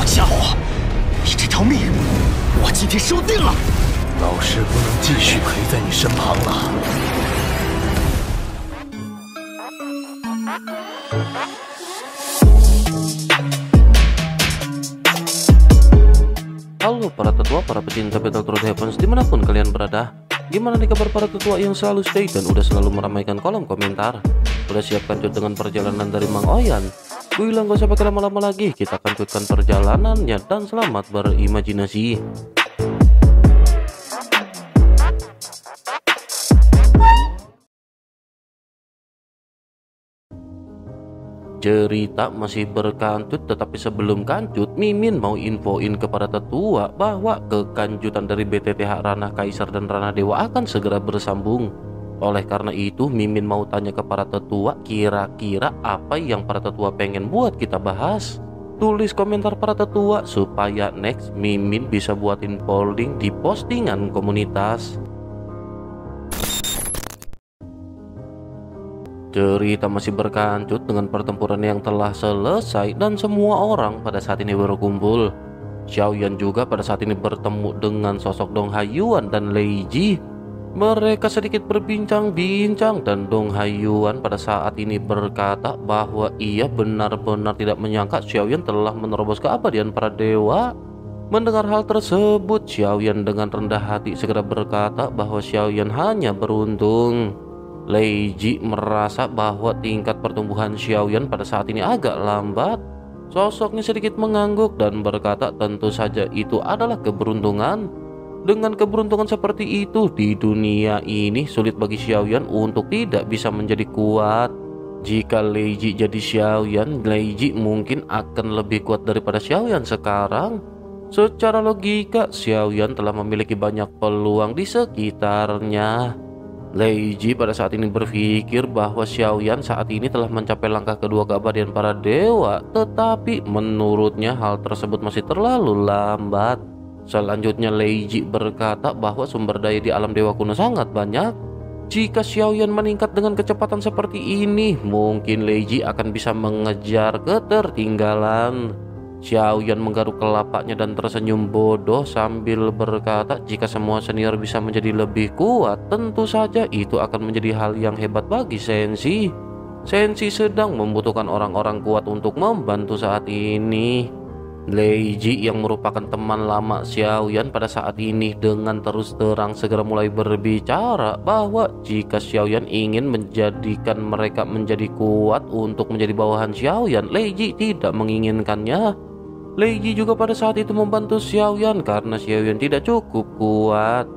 家伙，你这条命，我今天收定了。老师不能继续陪在你身旁了。Halo para tetua, para pecinta Battleground Heavens dimanapun kalian berada. Gimana nih kabar para tetua yang selalu stay dan udah selalu meramaikan kolom komentar? Udah siap lanjut dengan perjalanan dari Mang Oyan? Gue bilang gak usah pakai lama-lama lagi, kita lanjutkan perjalanannya dan selamat berimajinasi. Cerita masih berkancut, tetapi sebelum kancut, Mimin mau infoin kepada tetua bahwa kekancutan dari BTTH Ranah Kaisar dan Ranah Dewa akan segera bersambung. Oleh karena itu, Mimin mau tanya ke para tetua, kira-kira apa yang para tetua pengen buat kita bahas? Tulis komentar para tetua supaya next Mimin bisa buatin polling di postingan komunitas. Cerita masih berkancut dengan pertempuran yang telah selesai dan semua orang pada saat ini berkumpul. Xiaoyan juga pada saat ini bertemu dengan sosok Dong Haiyuan dan Lei Ji. Mereka sedikit berbincang-bincang dan Dong Haiyuan pada saat ini berkata bahwa ia benar-benar tidak menyangka Xiaoyan telah menerobos keabadian para dewa. Mendengar hal tersebut, Xiaoyan dengan rendah hati segera berkata bahwa Xiaoyan hanya beruntung. Lei Ji merasa bahwa tingkat pertumbuhan Xiaoyan pada saat ini agak lambat. Sosoknya sedikit mengangguk dan berkata tentu saja itu adalah keberuntungan. Dengan keberuntungan seperti itu di dunia ini sulit bagi Xiaoyan untuk tidak bisa menjadi kuat. Jika Lei Ji jadi Xiaoyan, Lei Ji mungkin akan lebih kuat daripada Xiaoyan sekarang. Secara logika, Xiaoyan telah memiliki banyak peluang di sekitarnya. Lei Ji pada saat ini berpikir bahwa Xiaoyan saat ini telah mencapai langkah kedua keabadian para dewa, tetapi menurutnya hal tersebut masih terlalu lambat. Selanjutnya Lei Ji berkata bahwa sumber daya di alam dewa kuno sangat banyak. Jika Xiaoyan meningkat dengan kecepatan seperti ini, mungkin Lei Ji akan bisa mengejar ketertinggalan. Xiaoyan menggaruk kelapanya dan tersenyum bodoh sambil berkata jika semua senior bisa menjadi lebih kuat, tentu saja itu akan menjadi hal yang hebat bagi Senshi. Senshi sedang membutuhkan orang-orang kuat untuk membantu saat ini. Lei Ji yang merupakan teman lama Xiaoyan pada saat ini dengan terus terang segera mulai berbicara bahwa jika Xiaoyan ingin menjadikan mereka menjadi kuat untuk menjadi bawahan Xiaoyan, Lei Ji tidak menginginkannya. Lei Ji juga pada saat itu membantu Xiaoyan karena Xiaoyan tidak cukup kuat.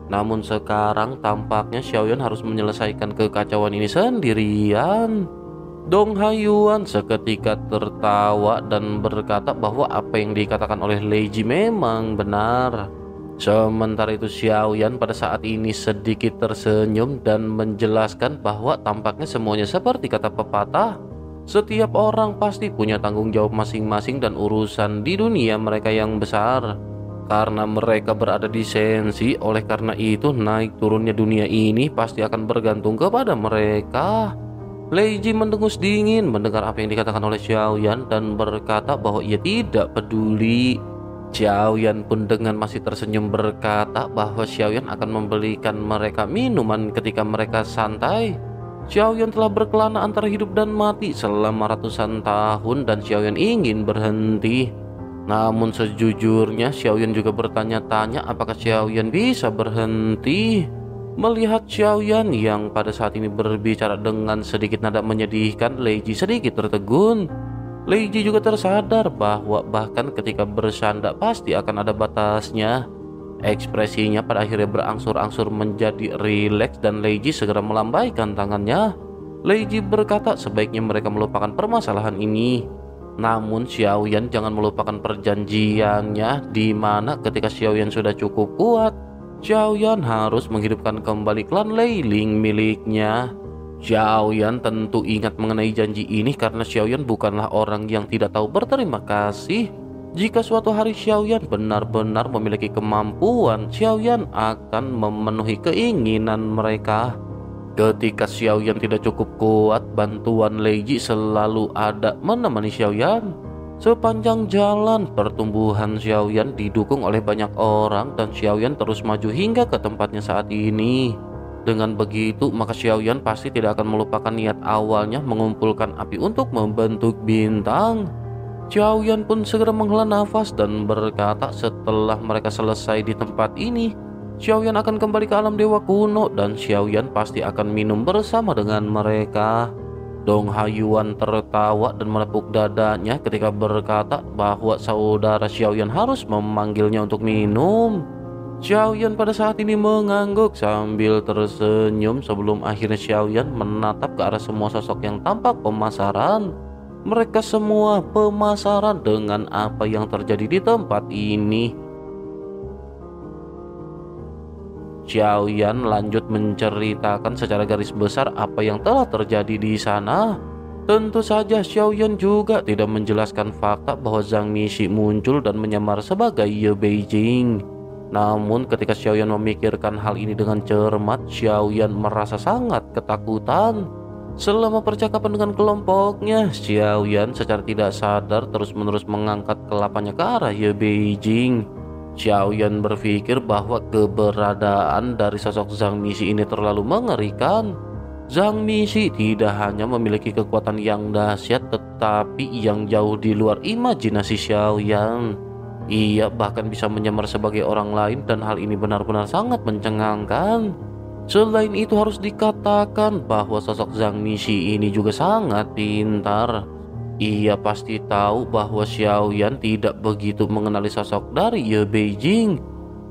Namun sekarang tampaknya Xiaoyan harus menyelesaikan kekacauan ini sendirian. Dong Haiyuan seketika tertawa dan berkata bahwa apa yang dikatakan oleh Lei Ji memang benar. Sementara itu Xiaoyan pada saat ini sedikit tersenyum dan menjelaskan bahwa tampaknya semuanya seperti kata pepatah. Setiap orang pasti punya tanggung jawab masing-masing dan urusan di dunia mereka yang besar. Karena mereka berada di Senshi, oleh karena itu naik turunnya dunia ini pasti akan bergantung kepada mereka. Lei Ji mendengus dingin mendengar apa yang dikatakan oleh Xiaoyan dan berkata bahwa ia tidak peduli. Xiaoyan pun dengan masih tersenyum berkata bahwa Xiaoyan akan membelikan mereka minuman ketika mereka santai. Xiaoyan telah berkelana antara hidup dan mati selama ratusan tahun dan Xiaoyan ingin berhenti. Namun sejujurnya Xiaoyan juga bertanya-tanya apakah Xiaoyan bisa berhenti. Melihat Xiaoyan yang pada saat ini berbicara dengan sedikit nada menyedihkan, Lei Ji sedikit tertegun. Lei Ji juga tersadar bahwa bahkan ketika bersanda pasti akan ada batasnya. Ekspresinya pada akhirnya berangsur-angsur menjadi rileks dan Lei Ji segera melambaikan tangannya. Lei Ji berkata sebaiknya mereka melupakan permasalahan ini. Namun Xiaoyan jangan melupakan perjanjiannya di mana ketika Xiaoyan sudah cukup kuat, Xiaoyan harus menghidupkan kembali klan Lei Ling miliknya. Xiaoyan tentu ingat mengenai janji ini karena Xiaoyan bukanlah orang yang tidak tahu berterima kasih. Jika suatu hari Xiaoyan benar-benar memiliki kemampuan, Xiaoyan akan memenuhi keinginan mereka. Ketika Xiaoyan tidak cukup kuat, bantuan Lei Ji selalu ada menemani Xiaoyan. Sepanjang jalan, pertumbuhan Xiaoyan didukung oleh banyak orang dan Xiaoyan terus maju hingga ke tempatnya saat ini. Dengan begitu, maka Xiaoyan pasti tidak akan melupakan niat awalnya mengumpulkan api untuk membentuk bintang. Xiaoyan pun segera menghela nafas dan berkata setelah mereka selesai di tempat ini, Xiaoyan akan kembali ke alam dewa kuno dan Xiaoyan pasti akan minum bersama dengan mereka. Dong Haiyuan tertawa dan menepuk dadanya ketika berkata bahwa saudara Xiaoyan harus memanggilnya untuk minum. Xiaoyan pada saat ini mengangguk sambil tersenyum sebelum akhirnya Xiaoyan menatap ke arah semua sosok yang tampak pemasaran. Mereka semua pemasaran dengan apa yang terjadi di tempat ini. Xiaoyan lanjut menceritakan secara garis besar apa yang telah terjadi di sana. Tentu saja Xiaoyan juga tidak menjelaskan fakta bahwa Zhang Mixi muncul dan menyamar sebagai Ye Beijing. Namun ketika Xiaoyan memikirkan hal ini dengan cermat, Xiaoyan merasa sangat ketakutan. Selama percakapan dengan kelompoknya, Xiaoyan secara tidak sadar terus-menerus mengangkat kelapanya ke arah Ye Beijing. Xiaoyan berpikir bahwa keberadaan dari sosok Zhang Mixi ini terlalu mengerikan. Zhang Mixi tidak hanya memiliki kekuatan yang dahsyat, tetapi yang jauh di luar imajinasi Xiaoyan. Ia bahkan bisa menyamar sebagai orang lain dan hal ini benar-benar sangat mencengangkan. Selain itu harus dikatakan bahwa sosok Zhang Mixi ini juga sangat pintar. Ia pasti tahu bahwa Xiaoyan tidak begitu mengenali sosok dari Ye Beijing.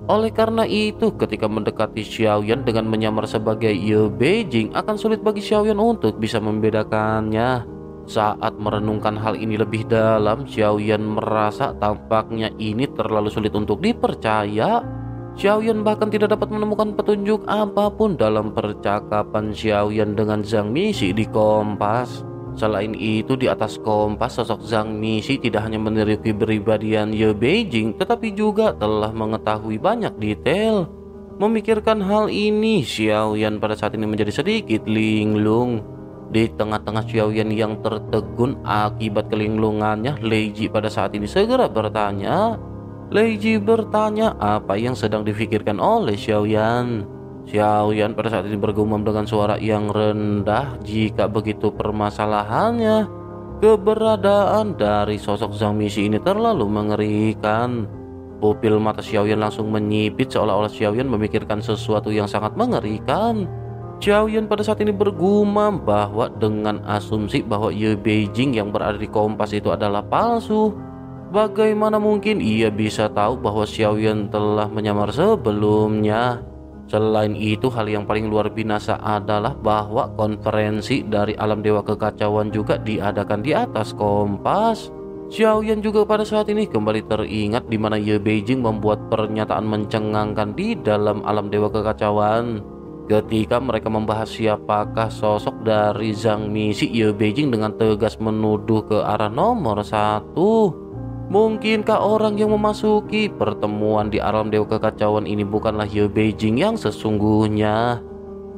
Oleh karena itu ketika mendekati Xiaoyan dengan menyamar sebagai Ye Beijing akan sulit bagi Xiaoyan untuk bisa membedakannya. Saat merenungkan hal ini lebih dalam, Xiaoyan merasa tampaknya ini terlalu sulit untuk dipercaya. Xiaoyan bahkan tidak dapat menemukan petunjuk apapun dalam percakapan Xiaoyan dengan Zhang Mixi di kompas. Selain itu, di atas kompas sosok Zhang Mixi tidak hanya menirupi kepribadian Ye Beijing, tetapi juga telah mengetahui banyak detail. Memikirkan hal ini, Xiaoyan pada saat ini menjadi sedikit linglung. Di tengah-tengah Xiaoyan yang tertegun akibat kelinglungannya, Lei Ji pada saat ini segera bertanya. Lei Ji bertanya apa yang sedang difikirkan oleh Xiaoyan. Xiaoyan pada saat ini bergumam dengan suara yang rendah, jika begitu permasalahannya, keberadaan dari sosok Zhang Mixi ini terlalu mengerikan. Pupil mata Xiaoyan langsung menyipit seolah-olah Xiaoyan memikirkan sesuatu yang sangat mengerikan. Xiaoyan pada saat ini bergumam bahwa dengan asumsi bahwa Ye Beijing yang berada di kompas itu adalah palsu, bagaimana mungkin ia bisa tahu bahwa Xiaoyan telah menyamar sebelumnya? Selain itu, hal yang paling luar biasa adalah bahwa konferensi dari alam dewa kekacauan juga diadakan di atas kompas. Xiaoyan juga pada saat ini kembali teringat di mana Ye Beijing membuat pernyataan mencengangkan di dalam alam dewa kekacauan. Ketika mereka membahas siapakah sosok dari Zhang Mixi, Ye Beijing dengan tegas menuduh ke arah nomor 1. Mungkinkah orang yang memasuki pertemuan di alam dewa kekacauan ini bukanlah Ye Beijing yang sesungguhnya?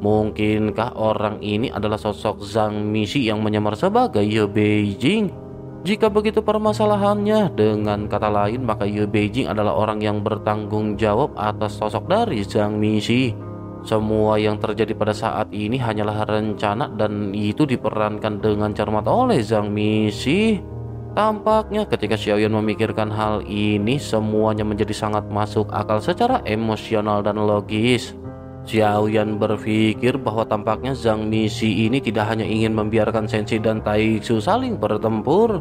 Mungkinkah orang ini adalah sosok Zhang Mixi yang menyamar sebagai Ye Beijing? Jika begitu permasalahannya, dengan kata lain, maka Ye Beijing adalah orang yang bertanggung jawab atas sosok dari Zhang Mixi. Semua yang terjadi pada saat ini hanyalah rencana dan itu diperankan dengan cermat oleh Zhang Mixi. Tampaknya ketika Xiaoyan memikirkan hal ini, semuanya menjadi sangat masuk akal secara emosional dan logis. Xiaoyan berpikir bahwa tampaknya Zhang Mixi ini tidak hanya ingin membiarkan Sensei dan Taixu saling bertempur,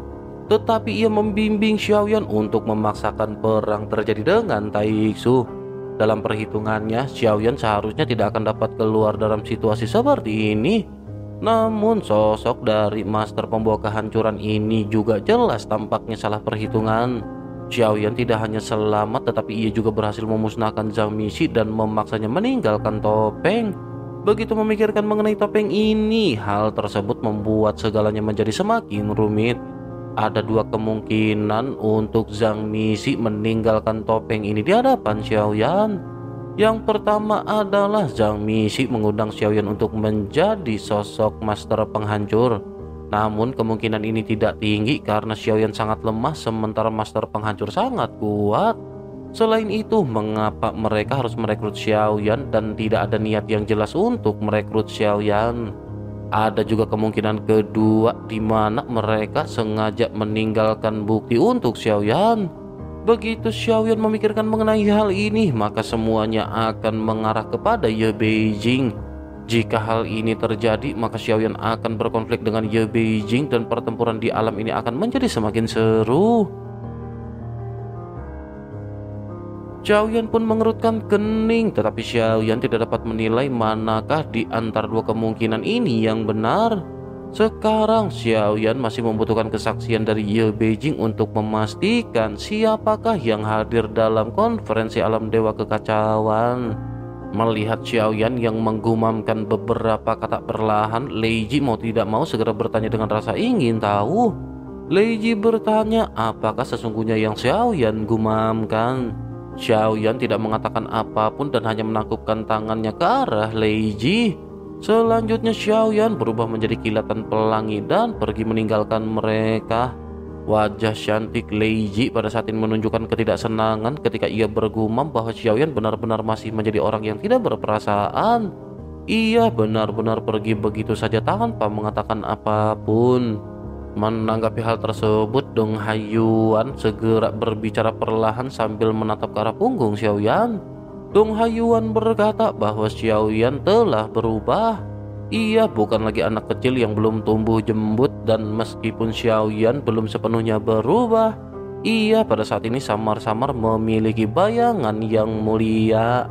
tetapi ia membimbing Xiaoyan untuk memaksakan perang terjadi dengan Taixu. Dalam perhitungannya, Xiaoyan seharusnya tidak akan dapat keluar dalam situasi seperti ini. Namun sosok dari master pembawa kehancuran ini juga jelas tampaknya salah perhitungan. Xiaoyan tidak hanya selamat, tetapi ia juga berhasil memusnahkan Zhang Mixi dan memaksanya meninggalkan topeng. Begitu memikirkan mengenai topeng ini, hal tersebut membuat segalanya menjadi semakin rumit. Ada dua kemungkinan untuk Zhang Mixi meninggalkan topeng ini di hadapan Xiaoyan. Yang pertama adalah Zhang Mixi mengundang Xiaoyan untuk menjadi sosok master penghancur. Namun kemungkinan ini tidak tinggi karena Xiaoyan sangat lemah sementara Master Penghancur sangat kuat. Selain itu, mengapa mereka harus merekrut Xiaoyan dan tidak ada niat yang jelas untuk merekrut Xiaoyan? Ada juga kemungkinan kedua di mana mereka sengaja meninggalkan bukti untuk Xiaoyan. Begitu Xiaoyan memikirkan mengenai hal ini, maka semuanya akan mengarah kepada Ye Beijing. Jika hal ini terjadi, maka Xiaoyan akan berkonflik dengan Ye Beijing dan pertempuran di alam ini akan menjadi semakin seru. Xiaoyan pun mengerutkan kening, tetapi Xiaoyan tidak dapat menilai manakah di antara dua kemungkinan ini yang benar. Sekarang Xiaoyan masih membutuhkan kesaksian dari Ye Beijing untuk memastikan siapakah yang hadir dalam konferensi alam dewa kekacauan. Melihat Xiaoyan yang menggumamkan beberapa kata perlahan, Lei Ji mau tidak mau segera bertanya dengan rasa ingin tahu. Lei Ji bertanya apakah sesungguhnya yang Xiaoyan gumamkan. Xiaoyan tidak mengatakan apapun dan hanya menakupkan tangannya ke arah Lei Ji. Selanjutnya Xiaoyan berubah menjadi kilatan pelangi dan pergi meninggalkan mereka. Wajah cantik Lei Ji pada saat ini menunjukkan ketidaksenangan ketika ia bergumam bahwa Xiaoyan benar-benar masih menjadi orang yang tidak berperasaan. Ia benar-benar pergi begitu saja tanpa mengatakan apapun. Menanggapi hal tersebut, Dong Haiyuan segera berbicara perlahan sambil menatap ke arah punggung Xiaoyan. Dong Haiyuan berkata bahwa Xiaoyan telah berubah. Ia bukan lagi anak kecil yang belum tumbuh jembut, dan meskipun Xiaoyan belum sepenuhnya berubah, ia pada saat ini samar-samar memiliki bayangan yang mulia.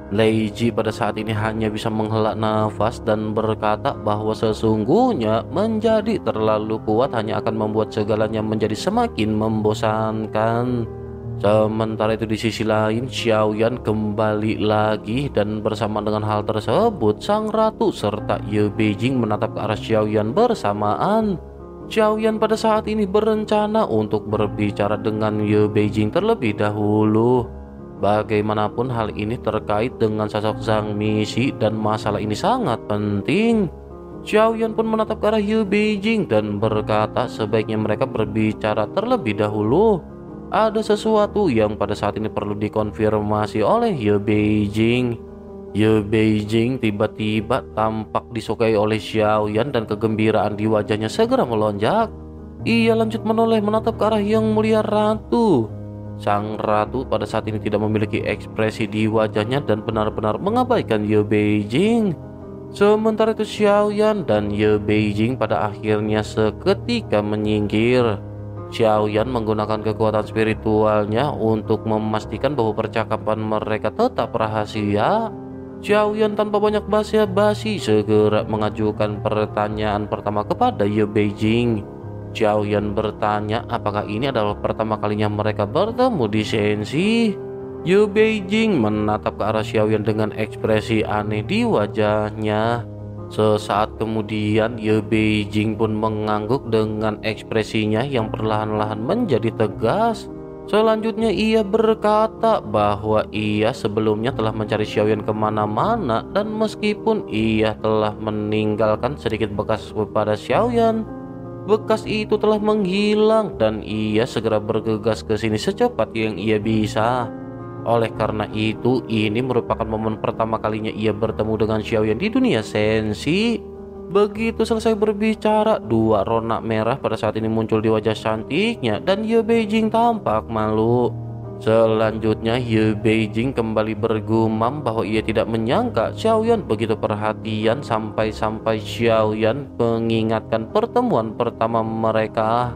Lei Ji pada saat ini hanya bisa menghela nafas dan berkata bahwa sesungguhnya menjadi terlalu kuat hanya akan membuat segalanya menjadi semakin membosankan. Sementara itu di sisi lain, Xiaoyan kembali lagi dan bersama dengan hal tersebut, sang ratu serta Ye Beijing menatap ke arah Xiaoyan bersamaan. Xiaoyan pada saat ini berencana untuk berbicara dengan Ye Beijing terlebih dahulu. Bagaimanapun hal ini terkait dengan sosok Zhang Mixi dan masalah ini sangat penting. Xiaoyan pun menatap ke arah Ye Beijing dan berkata sebaiknya mereka berbicara terlebih dahulu. Ada sesuatu yang pada saat ini perlu dikonfirmasi oleh Ye Beijing. Ye Beijing tiba-tiba tampak disukai oleh Xiaoyan dan kegembiraan di wajahnya segera melonjak. Ia lanjut menoleh menatap ke arah yang mulia ratu. Sang ratu pada saat ini tidak memiliki ekspresi di wajahnya dan benar-benar mengabaikan Ye Beijing. Sementara itu Xiaoyan dan Ye Beijing pada akhirnya seketika menyingkir. Xiaoyan menggunakan kekuatan spiritualnya untuk memastikan bahwa percakapan mereka tetap rahasia. Xiaoyan tanpa banyak basa-basi segera mengajukan pertanyaan pertama kepada Ye Beijing. Xiaoyan bertanya apakah ini adalah pertama kalinya mereka bertemu di Shenxi. Ye Beijing menatap ke arah Xiaoyan dengan ekspresi aneh di wajahnya. Sesaat kemudian Ye Beijing pun mengangguk dengan ekspresinya yang perlahan-lahan menjadi tegas. Selanjutnya ia berkata bahwa ia sebelumnya telah mencari Xiaoyan kemana-mana dan meskipun ia telah meninggalkan sedikit bekas pada Xiaoyan, bekas itu telah menghilang dan ia segera bergegas ke sini secepat yang ia bisa. Oleh karena itu, ini merupakan momen pertama kalinya ia bertemu dengan Xiaoyan di dunia Shenxi. Begitu selesai berbicara, dua rona merah pada saat ini muncul di wajah cantiknya dan Ye Beijing tampak malu. Selanjutnya Ye Beijing kembali bergumam bahwa ia tidak menyangka Xiaoyan begitu perhatian sampai-sampai Xiaoyan mengingatkan pertemuan pertama mereka.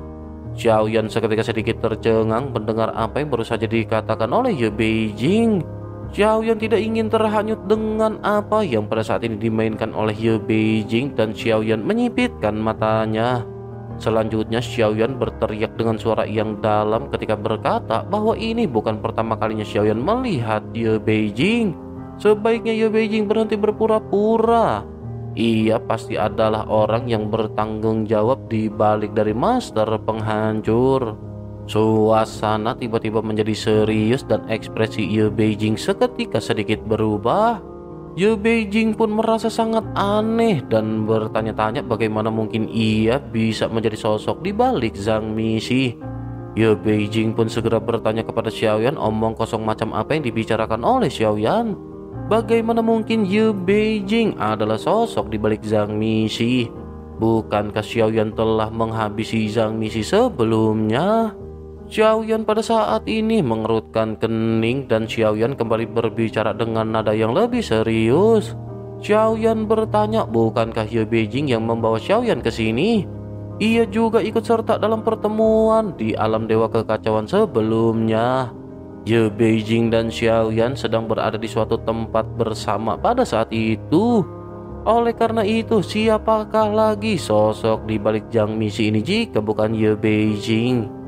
Xiaoyan seketika sedikit tercengang mendengar apa yang baru saja dikatakan oleh Ye Beijing. Xiaoyan tidak ingin terhanyut dengan apa yang pada saat ini dimainkan oleh Ye Beijing dan Xiaoyan menyipitkan matanya. Selanjutnya Xiaoyan berteriak dengan suara yang dalam ketika berkata bahwa ini bukan pertama kalinya Xiaoyan melihat Ye Beijing. Sebaiknya Ye Beijing berhenti berpura-pura. Ia pasti adalah orang yang bertanggung jawab di balik dari Master Penghancur. Suasana tiba-tiba menjadi serius dan ekspresi Ye Beijing seketika sedikit berubah. Ye Beijing pun merasa sangat aneh dan bertanya-tanya bagaimana mungkin ia bisa menjadi sosok di balik Zhang Mixi. Ye Beijing pun segera bertanya kepada Xiaoyan omong kosong macam apa yang dibicarakan oleh Xiaoyan. Bagaimana mungkin Ye Beijing adalah sosok di balik Zhang Mixi? Bukankah Xiaoyan telah menghabisi Zhang Mixi sebelumnya? Xiaoyan pada saat ini mengerutkan kening dan Xiaoyan kembali berbicara dengan nada yang lebih serius. Xiaoyan bertanya, bukankah Ye Beijing yang membawa Xiaoyan ke sini? Ia juga ikut serta dalam pertemuan di alam dewa kekacauan sebelumnya. Ye Beijing dan Xiaoyan sedang berada di suatu tempat bersama pada saat itu. Oleh karena itu, siapakah lagi sosok di balik Zhang Mixi ini jika bukan Ye Beijing?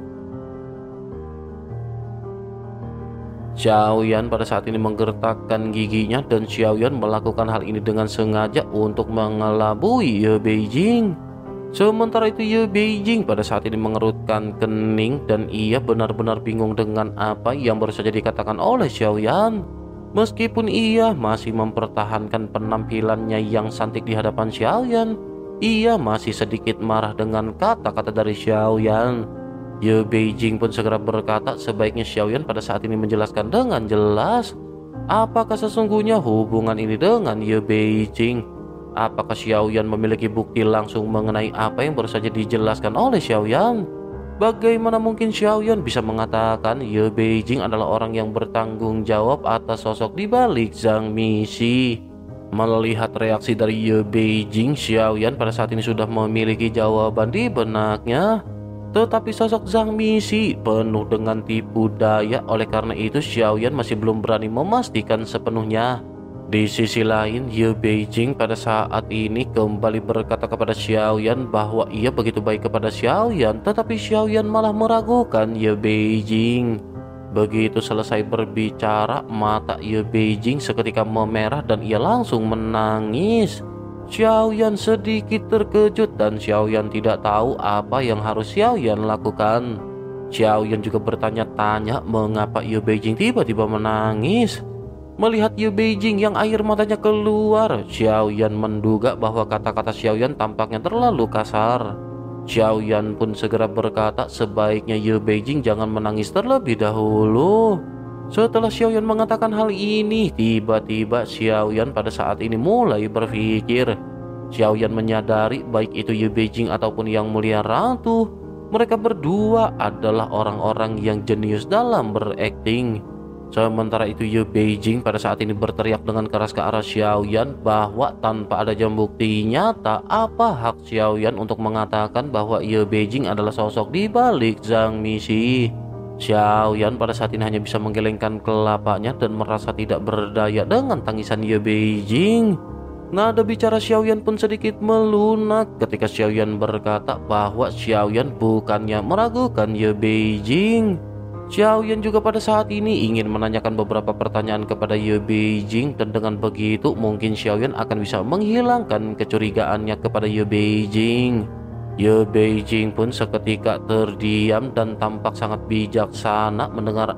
Xiaoyan pada saat ini menggertakkan giginya dan Xiaoyan melakukan hal ini dengan sengaja untuk mengelabui Ye Beijing. Sementara itu Ye Beijing pada saat ini mengerutkan kening dan ia benar-benar bingung dengan apa yang baru saja dikatakan oleh Xiaoyan. Meskipun ia masih mempertahankan penampilannya yang cantik di hadapan Xiaoyan, ia masih sedikit marah dengan kata-kata dari Xiaoyan. Ye Beijing pun segera berkata sebaiknya Xiaoyan pada saat ini menjelaskan dengan jelas apakah sesungguhnya hubungan ini dengan Ye Beijing. Apakah Xiaoyan memiliki bukti langsung mengenai apa yang baru saja dijelaskan oleh Xiaoyan? Bagaimana mungkin Xiaoyan bisa mengatakan Ye Beijing adalah orang yang bertanggung jawab atas sosok di balik Zhang Mixi? Melihat reaksi dari Ye Beijing, Xiaoyan pada saat ini sudah memiliki jawaban di benaknya. Tetapi sosok Zhang Mixi penuh dengan tipu daya, oleh karena itu Xiaoyan masih belum berani memastikan sepenuhnya. Di sisi lain, Ye Beijing pada saat ini kembali berkata kepada Xiaoyan bahwa ia begitu baik kepada Xiaoyan, tetapi Xiaoyan malah meragukan Ye Beijing. Begitu selesai berbicara, mata Ye Beijing seketika memerah dan ia langsung menangis. Xiaoyan sedikit terkejut dan Xiaoyan tidak tahu apa yang harus Xiaoyan lakukan. Xiaoyan juga bertanya-tanya mengapa Ye Beijing tiba-tiba menangis. Melihat Ye Beijing yang air matanya keluar, Xiaoyan menduga bahwa kata-kata Xiaoyan tampaknya terlalu kasar. Xiaoyan pun segera berkata sebaiknya Ye Beijing jangan menangis terlebih dahulu. Setelah Xiaoyan mengatakan hal ini, tiba-tiba Xiaoyan pada saat ini mulai berpikir. Xiaoyan menyadari baik itu Ye Beijing ataupun Yang Mulia Ratu, mereka berdua adalah orang-orang yang jenius dalam berakting. Sementara itu Ye Beijing pada saat ini berteriak dengan keras ke arah Xiaoyan bahwa tanpa ada jam bukti nyata, apa hak Xiaoyan untuk mengatakan bahwa Ye Beijing adalah sosok di balik Zhang Mixi. Xiaoyan pada saat ini hanya bisa menggelengkan kelapanya dan merasa tidak berdaya dengan tangisan Ye Beijing. Nada bicara Xiaoyan pun sedikit melunak ketika Xiaoyan berkata bahwa Xiaoyan bukannya meragukan Ye Beijing. Xiaoyan juga pada saat ini ingin menanyakan beberapa pertanyaan kepada Ye Beijing dan dengan begitu mungkin Xiaoyan akan bisa menghilangkan kecurigaannya kepada Ye Beijing. Ye Beijing pun seketika terdiam dan tampak sangat bijaksana mendengar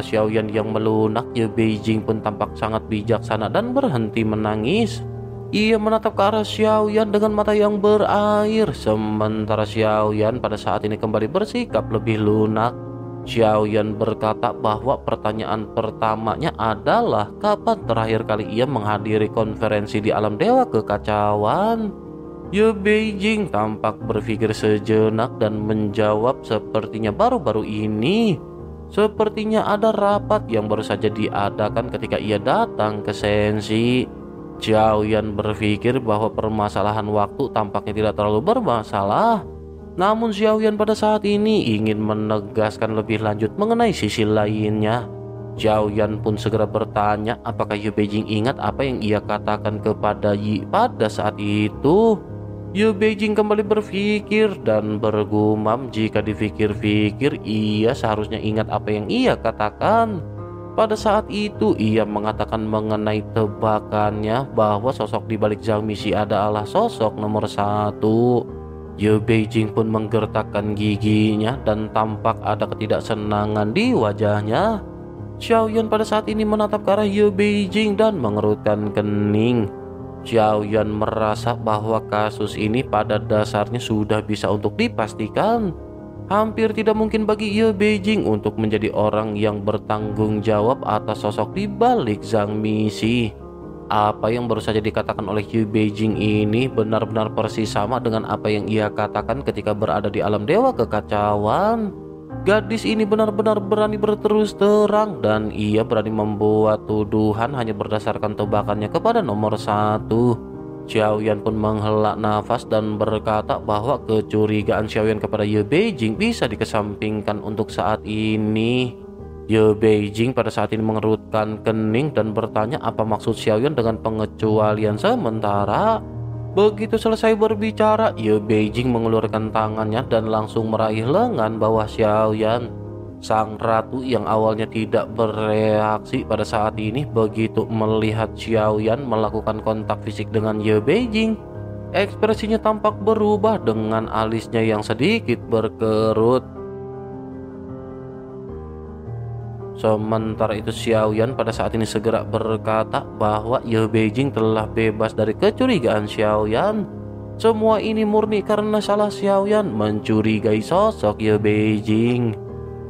Xiaoyan yang melunak. Ye Beijing pun tampak sangat bijaksana dan berhenti menangis. Ia menatap ke arah Xiaoyan dengan mata yang berair, sementara Xiaoyan pada saat ini kembali bersikap lebih lunak. Xiaoyan berkata bahwa pertanyaan pertamanya adalah kapan terakhir kali ia menghadiri konferensi di alam dewa kekacauan. Ye Beijing tampak berpikir sejenak dan menjawab sepertinya baru-baru ini. Sepertinya ada rapat yang baru saja diadakan ketika ia datang ke Sensi. Xiaoyan berpikir bahwa permasalahan waktu tampaknya tidak terlalu bermasalah. Namun Xiaoyan pada saat ini ingin menegaskan lebih lanjut mengenai sisi lainnya. Xiaoyan pun segera bertanya apakah Ye Beijing ingat apa yang ia katakan kepada Yi pada saat itu. Ye Beijing kembali berpikir dan bergumam jika dipikir-pikir ia seharusnya ingat apa yang ia katakan. Pada saat itu ia mengatakan mengenai tebakannya bahwa sosok di balik Zhang Mixi adalah sosok nomor 1. Ye Beijing pun menggertakkan giginya dan tampak ada ketidaksenangan di wajahnya. Xiaoyan pada saat ini menatap ke arah Ye Beijing dan mengerutkan kening. Xiaoyan merasa bahwa kasus ini pada dasarnya sudah bisa untuk dipastikan. Hampir tidak mungkin bagi Ye Beijing untuk menjadi orang yang bertanggung jawab atas sosok di balik Zhang Misi. Apa yang baru saja dikatakan oleh Ye Beijing ini benar-benar persis sama dengan apa yang ia katakan ketika berada di alam dewa kekacauan. Gadis ini benar-benar berani berterus terang dan ia berani membuat tuduhan hanya berdasarkan tebakannya kepada nomor 1. Xiaoyan pun menghela nafas dan berkata bahwa kecurigaan Xiaoyan kepada Ye Beijing bisa dikesampingkan untuk saat ini. Ye Beijing pada saat ini mengerutkan kening dan bertanya apa maksud Xiaoyan dengan pengecualian sementara. Begitu selesai berbicara, Ye Beijing mengeluarkan tangannya dan langsung meraih lengan bawah Xiaoyan. Sang ratu yang awalnya tidak bereaksi pada saat ini begitu melihat Xiaoyan melakukan kontak fisik dengan Ye Beijing. Ekspresinya tampak berubah dengan alisnya yang sedikit berkerut. Sementara itu Xiaoyan pada saat ini segera berkata bahwa Ye Beijing telah bebas dari kecurigaan Xiaoyan. Semua ini murni karena salah Xiaoyan mencurigai sosok Ye Beijing.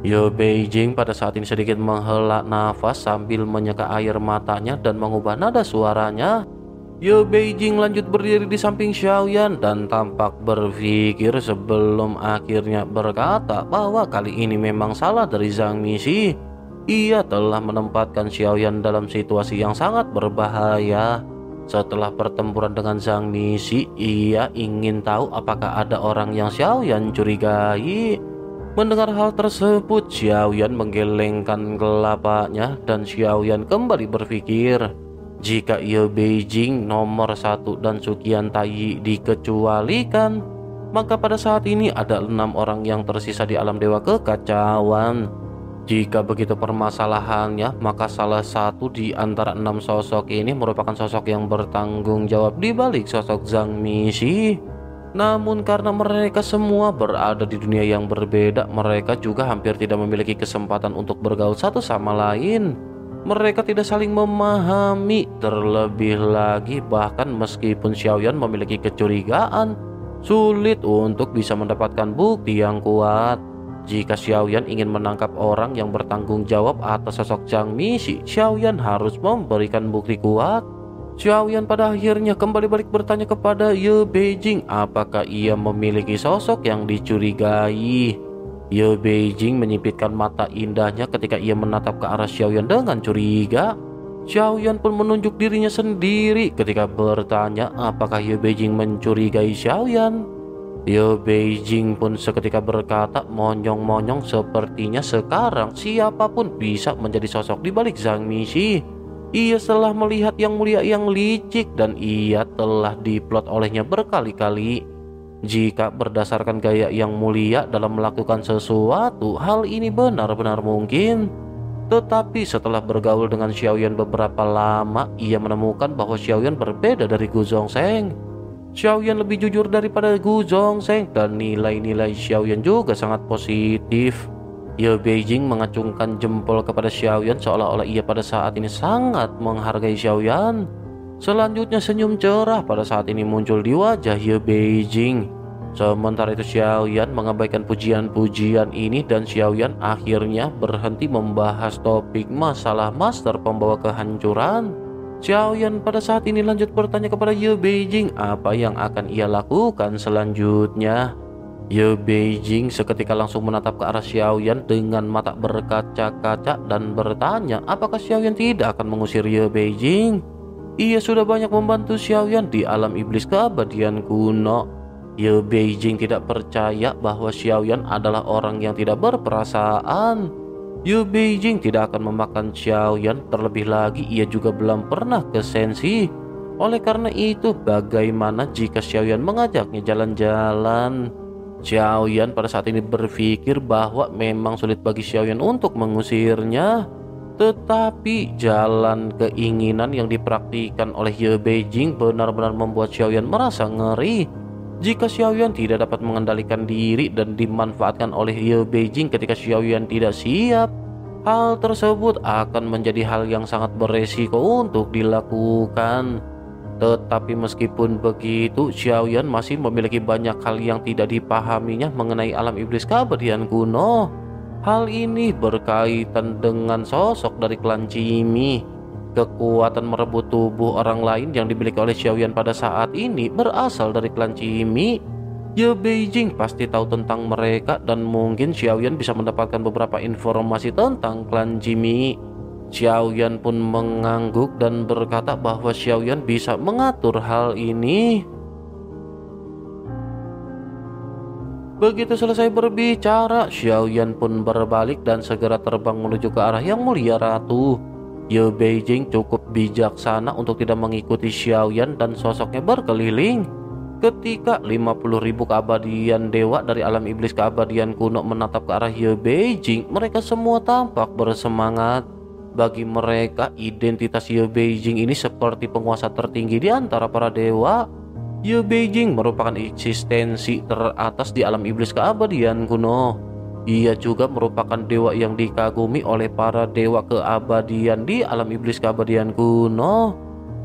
Ye Beijing pada saat ini sedikit menghela nafas sambil menyeka air matanya dan mengubah nada suaranya. Ye Beijing lanjut berdiri di samping Xiaoyan dan tampak berpikir sebelum akhirnya berkata bahwa kali ini memang salah dari Zhang Misi. Ia telah menempatkan Xiaoyan dalam situasi yang sangat berbahaya. Setelah pertempuran dengan Zhang Misi, ia ingin tahu apakah ada orang yang Xiaoyan curigai. Mendengar hal tersebut, Xiaoyan menggelengkan kelapanya dan Xiaoyan kembali berpikir. Jika Ye Beijing nomor 1 dan Suqian Taiyi dikecualikan, maka pada saat ini ada 6 orang yang tersisa di alam dewa kekacauan. Jika begitu permasalahannya, maka salah satu di antara 6 sosok ini merupakan sosok yang bertanggung jawab di balik sosok Zhang Misi. Namun karena mereka semua berada di dunia yang berbeda, mereka juga hampir tidak memiliki kesempatan untuk bergaul satu sama lain. Mereka tidak saling memahami, terlebih lagi bahkan meskipun Xiaoyan memiliki kecurigaan, sulit untuk bisa mendapatkan bukti yang kuat. Jika Xiaoyan ingin menangkap orang yang bertanggung jawab atas sosok Zhang Misi, Xiaoyan harus memberikan bukti kuat. Xiaoyan pada akhirnya kembali balik bertanya kepada Ye Beijing apakah ia memiliki sosok yang dicurigai. Ye Beijing menyipitkan mata indahnya ketika ia menatap ke arah Xiaoyan dengan curiga. Xiaoyan pun menunjuk dirinya sendiri ketika bertanya apakah Ye Beijing mencurigai Xiaoyan. Ye Beijing pun seketika berkata monyong-monyong sepertinya sekarang siapapun bisa menjadi sosok di balik Zhang Misi. Ia telah melihat yang mulia yang licik dan ia telah diplot olehnya berkali-kali. Jika berdasarkan gaya yang mulia dalam melakukan sesuatu, hal ini benar-benar mungkin. Tetapi setelah bergaul dengan Xiaoyan beberapa lama, ia menemukan bahwa Xiaoyan berbeda dari Gu Zhongsheng. Xiaoyan lebih jujur daripada Gu Zhongsheng dan nilai-nilai Xiaoyan juga sangat positif. Ye Beijing mengacungkan jempol kepada Xiaoyan seolah-olah ia pada saat ini sangat menghargai Xiaoyan. Selanjutnya senyum cerah pada saat ini muncul di wajah Ye Beijing. Sementara itu Xiaoyan mengabaikan pujian-pujian ini dan Xiaoyan akhirnya berhenti membahas topik masalah master pembawa kehancuran. Xiaoyan pada saat ini lanjut bertanya kepada Ye Beijing apa yang akan ia lakukan selanjutnya. Ye Beijing seketika langsung menatap ke arah Xiaoyan dengan mata berkaca-kaca dan bertanya apakah Xiaoyan tidak akan mengusir Ye Beijing. Ia sudah banyak membantu Xiaoyan di alam iblis keabadian kuno. Ye Beijing tidak percaya bahwa Xiaoyan adalah orang yang tidak berperasaan. Ye Beijing tidak akan memakan Xiaoyan, terlebih lagi ia juga belum pernah ke Shenxi. Oleh karena itu, bagaimana jika Xiaoyan mengajaknya jalan-jalan? Xiaoyan pada saat ini berpikir bahwa memang sulit bagi Xiaoyan untuk mengusirnya. Tetapi jalan keinginan yang dipraktikkan oleh Ye Beijing benar-benar membuat Xiaoyan merasa ngeri. Jika Xiaoyan tidak dapat mengendalikan diri dan dimanfaatkan oleh Ye Beijing ketika Xiaoyan tidak siap, Hal tersebut akan menjadi hal yang sangat beresiko untuk dilakukan. Tetapi meskipun begitu, Xiaoyan masih memiliki banyak hal yang tidak dipahaminya mengenai alam iblis keabadian kuno. Hal ini berkaitan dengan sosok dari klan Jimmy. Kekuatan merebut tubuh orang lain yang dimiliki oleh Xiaoyan pada saat ini berasal dari klan Jimmy. Ye Beijing pasti tahu tentang mereka dan mungkin Xiaoyan bisa mendapatkan beberapa informasi tentang klan Jimmy. Xiaoyan pun mengangguk dan berkata bahwa Xiaoyan bisa mengatur hal ini. Begitu selesai berbicara, Xiaoyan pun berbalik dan segera terbang menuju ke arah Yang Mulia Ratu. Ye Beijing cukup bijaksana untuk tidak mengikuti Xiaoyan dan sosoknya berkeliling. Ketika 50.000 keabadian dewa dari alam iblis keabadian kuno menatap ke arah Ye Beijing, mereka semua tampak bersemangat. Bagi mereka, identitas Ye Beijing ini seperti penguasa tertinggi di antara para dewa. Ye Beijing merupakan eksistensi teratas di alam iblis keabadian kuno. Ia juga merupakan dewa yang dikagumi oleh para dewa keabadian di alam iblis keabadian kuno.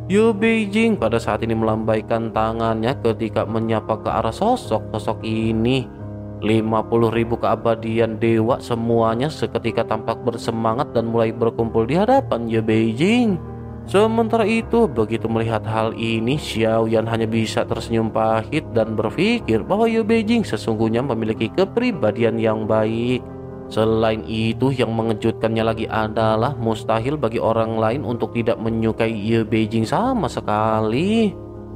Ye Beijing pada saat ini melambaikan tangannya ketika menyapa ke arah sosok-sosok ini. 50.000 keabadian dewa semuanya seketika tampak bersemangat dan mulai berkumpul di hadapan Ye Beijing. Sementara itu, begitu melihat hal ini, Xiaoyan hanya bisa tersenyum pahit dan berpikir bahwa Ye Beijing sesungguhnya memiliki kepribadian yang baik. Selain itu, yang mengejutkannya lagi adalah mustahil bagi orang lain untuk tidak menyukai Ye Beijing sama sekali.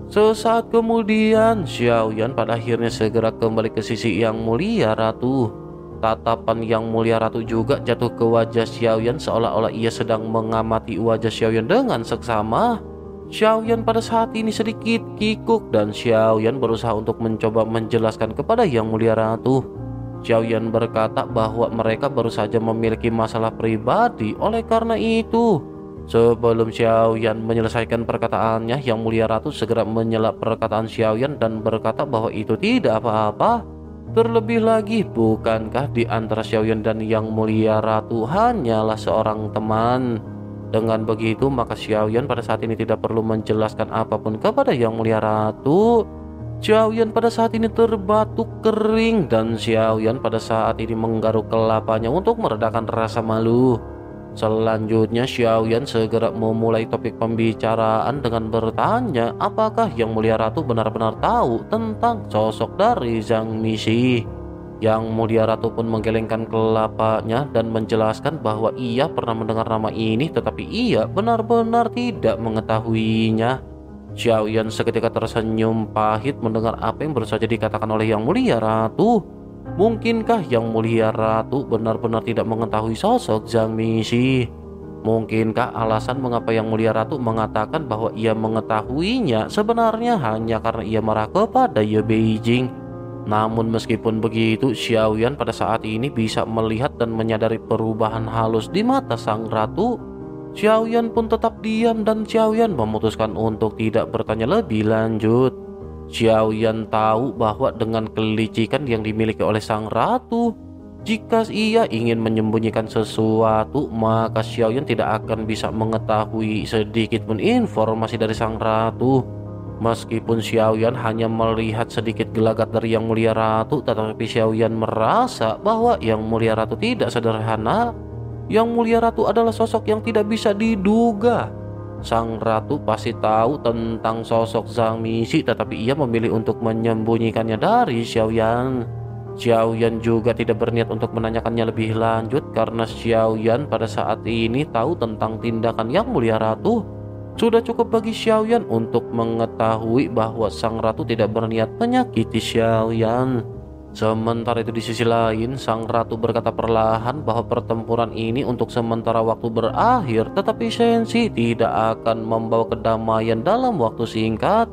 Sesaat kemudian, Xiaoyan pada akhirnya segera kembali ke sisi Yang Mulia Ratu. Tatapan Yang Mulia Ratu juga jatuh ke wajah Xiaoyan seolah-olah ia sedang mengamati wajah Xiaoyan dengan seksama. Xiaoyan pada saat ini sedikit kikuk dan Xiaoyan berusaha untuk mencoba menjelaskan kepada Yang Mulia Ratu. Xiaoyan berkata bahwa mereka baru saja memiliki masalah pribadi. Oleh karena itu, sebelum Xiaoyan menyelesaikan perkataannya, Yang Mulia Ratu segera menyela perkataan Xiaoyan dan berkata bahwa itu tidak apa-apa. Terlebih lagi, bukankah di antara Xiaoyan dan Yang Mulia Ratu hanyalah seorang teman? Dengan begitu, maka Xiaoyan pada saat ini tidak perlu menjelaskan apapun kepada Yang Mulia Ratu. Xiaoyan pada saat ini terbatuk kering dan Xiaoyan pada saat ini menggaruk kelapanya untuk meredakan rasa malu. Selanjutnya Xiaoyan segera memulai topik pembicaraan dengan bertanya apakah Yang Mulia Ratu benar-benar tahu tentang sosok dari Zhang Mixi. Yang Mulia Ratu pun menggelengkan kelapanya dan menjelaskan bahwa ia pernah mendengar nama ini tetapi ia benar-benar tidak mengetahuinya. Xiaoyan seketika tersenyum pahit mendengar apa yang baru saja dikatakan oleh Yang Mulia Ratu. Mungkinkah Yang Mulia Ratu benar-benar tidak mengetahui sosok Zhang Mixi? Mungkinkah alasan mengapa Yang Mulia Ratu mengatakan bahwa ia mengetahuinya sebenarnya hanya karena ia marah kepada Ye Beijing? Namun meskipun begitu, Xiaoyan pada saat ini bisa melihat dan menyadari perubahan halus di mata sang ratu. Xiaoyan pun tetap diam dan Xiaoyan memutuskan untuk tidak bertanya lebih lanjut. Xiaoyan tahu bahwa dengan kelicikan yang dimiliki oleh sang ratu, jika ia ingin menyembunyikan sesuatu, maka Xiaoyan tidak akan bisa mengetahui sedikit pun informasi dari sang ratu. Meskipun Xiaoyan hanya melihat sedikit gelagat dari Yang Mulia Ratu, tetapi Xiaoyan merasa bahwa Yang Mulia Ratu tidak sederhana. Yang Mulia Ratu adalah sosok yang tidak bisa diduga. Sang ratu pasti tahu tentang sosok Zhang Mixi, tetapi ia memilih untuk menyembunyikannya dari Xiaoyan. Xiaoyan juga tidak berniat untuk menanyakannya lebih lanjut karena Xiaoyan pada saat ini tahu tentang tindakan Yang Mulia Ratu. Sudah cukup bagi Xiaoyan untuk mengetahui bahwa sang ratu tidak berniat menyakiti Xiaoyan. Sementara itu di sisi lain, sang ratu berkata perlahan bahwa pertempuran ini untuk sementara waktu berakhir, tetapi Shenxi tidak akan membawa kedamaian dalam waktu singkat.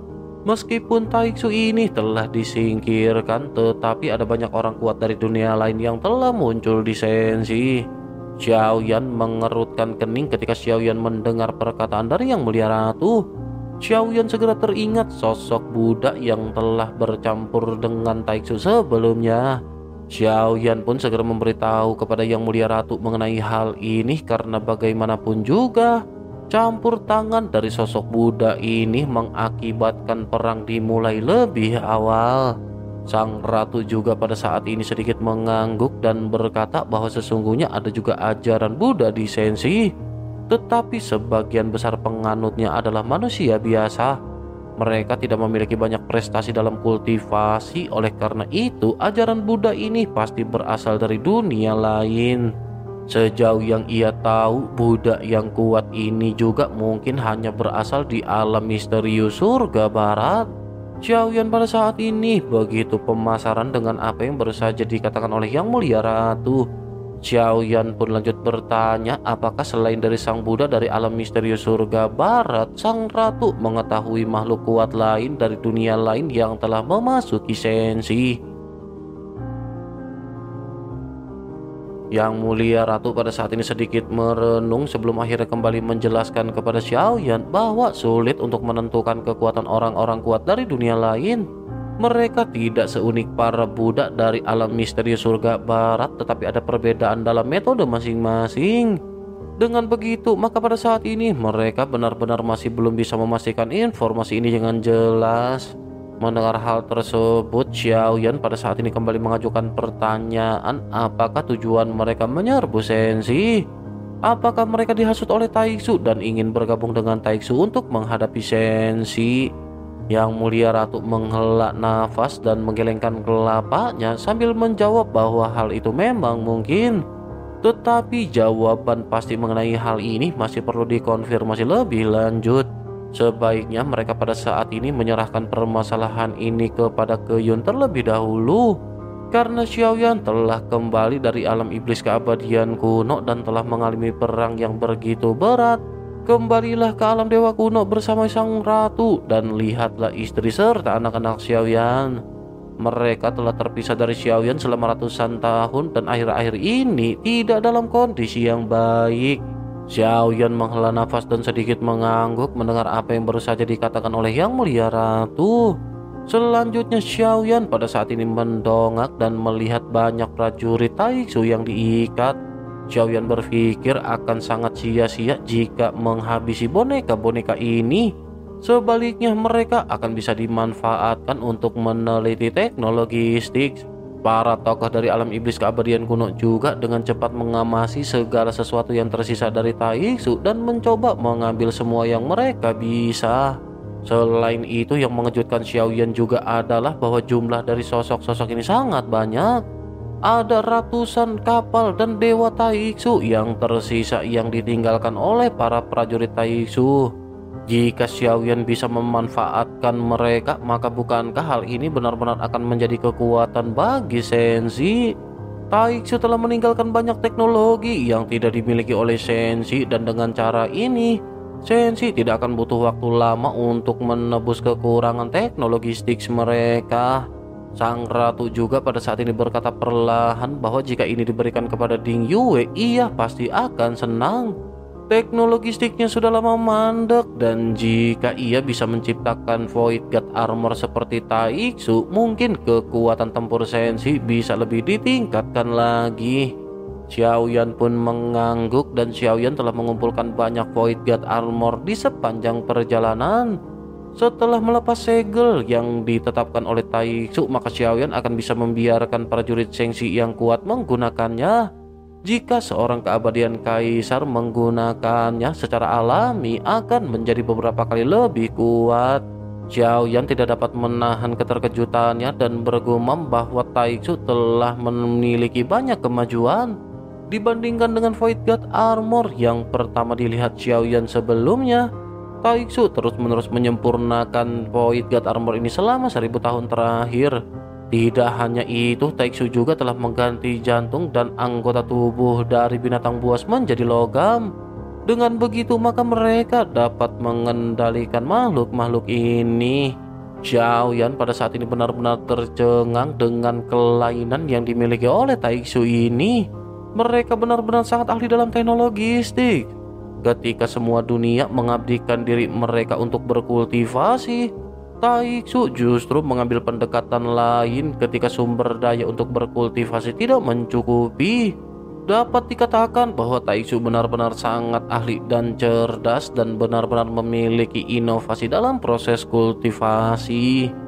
Meskipun Taixu ini telah disingkirkan, tetapi ada banyak orang kuat dari dunia lain yang telah muncul di Shenxi. Xiaoyan mengerutkan kening ketika Xiaoyan mendengar perkataan dari Yang Mulia Ratu. Xiaoyan segera teringat sosok budak yang telah bercampur dengan Taixu sebelumnya. Xiao Yan pun segera memberitahu kepada Yang Mulia Ratu mengenai hal ini karena bagaimanapun juga campur tangan dari sosok Buddha ini mengakibatkan perang dimulai lebih awal. Sang ratu juga pada saat ini sedikit mengangguk dan berkata bahwa sesungguhnya ada juga ajaran Buddha di Senshi, tetapi sebagian besar penganutnya adalah manusia biasa. Mereka tidak memiliki banyak prestasi dalam kultivasi, oleh karena itu ajaran Buddha ini pasti berasal dari dunia lain. Sejauh yang ia tahu, Buddha yang kuat ini juga mungkin hanya berasal di alam misterius surga barat. Xiao Yan pada saat ini begitu pemasaran dengan apa yang baru saja dikatakan oleh Yang Mulia Ratu. Xiao Yan pun lanjut bertanya apakah selain dari sang Buddha dari alam misterius surga barat, sang ratu mengetahui makhluk kuat lain dari dunia lain yang telah memasuki Senshi. Yang Mulia Ratu pada saat ini sedikit merenung sebelum akhirnya kembali menjelaskan kepada Xiao Yan bahwa sulit untuk menentukan kekuatan orang-orang kuat dari dunia lain. Mereka tidak seunik para Buddha dari alam misterius surga barat, tetapi ada perbedaan dalam metode masing-masing. Dengan begitu, maka pada saat ini mereka benar-benar masih belum bisa memastikan informasi ini dengan jelas. Mendengar hal tersebut, Xiao Yan pada saat ini kembali mengajukan pertanyaan apakah tujuan mereka menyerbu Senshi. Apakah mereka dihasut oleh Taiksu dan ingin bergabung dengan Taiksu untuk menghadapi Senshi? Yang Mulia Ratu menghela nafas dan menggelengkan kelapanya sambil menjawab bahwa hal itu memang mungkin. Tetapi jawaban pasti mengenai hal ini masih perlu dikonfirmasi lebih lanjut. Sebaiknya mereka pada saat ini menyerahkan permasalahan ini kepada Keyun terlebih dahulu. Karena Xiao Yan telah kembali dari alam iblis keabadian kuno dan telah mengalami perang yang begitu berat. Kembalilah ke alam dewa kuno bersama sang ratu dan lihatlah istri serta anak-anak Xiao Yan. Mereka telah terpisah dari Xiao Yan selama ratusan tahun dan akhir-akhir ini tidak dalam kondisi yang baik. Xiao Yan menghela nafas dan sedikit mengangguk mendengar apa yang baru saja dikatakan oleh Yang Mulia Ratu. Selanjutnya Xiao Yan pada saat ini mendongak dan melihat banyak prajurit Taiksu yang diikat. Xiao Yan berpikir akan sangat sia-sia jika menghabisi boneka-boneka ini. Sebaliknya mereka akan bisa dimanfaatkan untuk meneliti teknologi Styx. Para tokoh dari alam iblis keabadian kuno juga dengan cepat mengamasi segala sesuatu yang tersisa dari Taiksu dan mencoba mengambil semua yang mereka bisa. Selain itu, yang mengejutkan Xiao Yan juga adalah bahwa jumlah dari sosok-sosok ini sangat banyak. Ada ratusan kapal dan dewa Taiksu yang tersisa yang ditinggalkan oleh para prajurit Taiksu. Jika Xiao Yan bisa memanfaatkan mereka, maka bukankah hal ini benar-benar akan menjadi kekuatan bagi Senshi? Taiksu telah meninggalkan banyak teknologi yang tidak dimiliki oleh Senshi, dan dengan cara ini Senshi tidak akan butuh waktu lama untuk menebus kekurangan teknologi Styx mereka. Sang ratu juga pada saat ini berkata perlahan bahwa jika ini diberikan kepada Ding Yue, ia pasti akan senang. Teknologi sticknya sudah lama mandek, dan jika ia bisa menciptakan Void God Armor seperti Taiksu, mungkin kekuatan tempur Senshi bisa lebih ditingkatkan lagi. Xiao Yan pun mengangguk dan Xiao Yan telah mengumpulkan banyak Void God Armor di sepanjang perjalanan. Setelah melepas segel yang ditetapkan oleh Taiksu, maka Xiao Yan akan bisa membiarkan prajurit Senshi yang kuat menggunakannya. Jika seorang keabadian kaisar menggunakannya secara alami akan menjadi beberapa kali lebih kuat. Xiao Yan tidak dapat menahan keterkejutannya dan bergumam bahwa Taiksu telah memiliki banyak kemajuan dibandingkan dengan Void God Armor yang pertama dilihat Xiao Yan sebelumnya. Taiksu terus-menerus menyempurnakan Void God Armor ini selama 1000 tahun terakhir. Tidak hanya itu, Taiksu juga telah mengganti jantung dan anggota tubuh dari binatang buas menjadi logam. Dengan begitu, maka mereka dapat mengendalikan makhluk-makhluk ini. Xiao Yan pada saat ini benar-benar tercengang dengan kelainan yang dimiliki oleh Taiksu ini. Mereka benar-benar sangat ahli dalam teknologi Styx. Ketika semua dunia mengabdikan diri mereka untuk berkultivasi, Taiksu justru mengambil pendekatan lain ketika sumber daya untuk berkultivasi tidak mencukupi. Dapat dikatakan bahwa Taiksu benar-benar sangat ahli dan cerdas dan benar-benar memiliki inovasi dalam proses kultivasi.